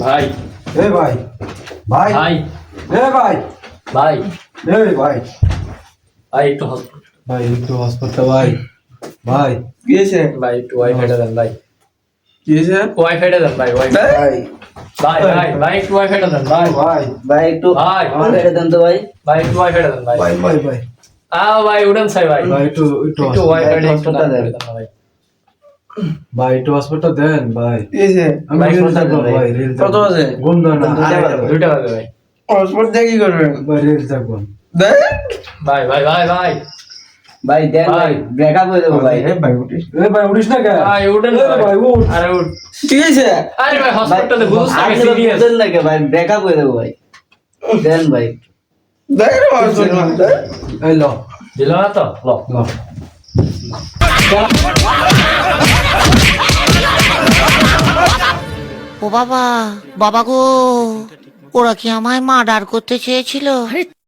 ভাই এ ভাই ভাই ভাই এ ভাই ভাই এ ভাই ভাই একটু হসপিটাল ভাই একটু হসপিটাল ভাই ভাই কি হয়েছে? ভাই একটু ওয়াইফাইটা দেন ভাই কি হয়েছে? ওয়াইফাইটা দেন ভাই ওয়াইফাই ভাই ভাই ভাই ভাই একটু ওয়াইফাইটা দেন ভাই ভাই ভাই একটু ভাই ওয়াইফাই দেন তো ভাই। ভাই একটু ওয়াইফাইটা দেন ভাই ভাই ভাই ভাই ভাই উড়ান চাই ভাই ভাই একটু একটু একটু ওয়াইফাইটা একটু হসপিটাল দেন দেন। ভাই ভাই একটু হসপিটাল দেন ভাই কি হয়েছে? আমি ভাই, রিল হসপিটাল দেখবো দেন ভাই ভাই। রিল কত বাজে? ঘুম দাও না দুইটা বাজে ভাই হসপিটাল দিয়ে কি করবেন? ভাই রিল দেখবো দেখ ভাই ভাই ভাই ভাই ভাই দেন ভাই, ভাই। ব্রেকআপ হয়ে যাবো ভাই। ভাই উঠিস। এ ভাই উঠিস না কে ভাই উঠেন এ ভাই উঠ আরে উঠ কি হয়েছে? আরে ভাই ভাই, হসপিটালে বুঝছ না আপনি তো সিরিয়াস বুঝছেন না কে ভাই, ব্রেকআপ হয়ে যাবো ভাই। দেন ভাই। দেখ রে হসপিটাল দেখ। এই ল দিল না তো ল ল ও বাবা, বাবা গো, ওরা কি আমায় মার্ডার করতে চেয়েছিল?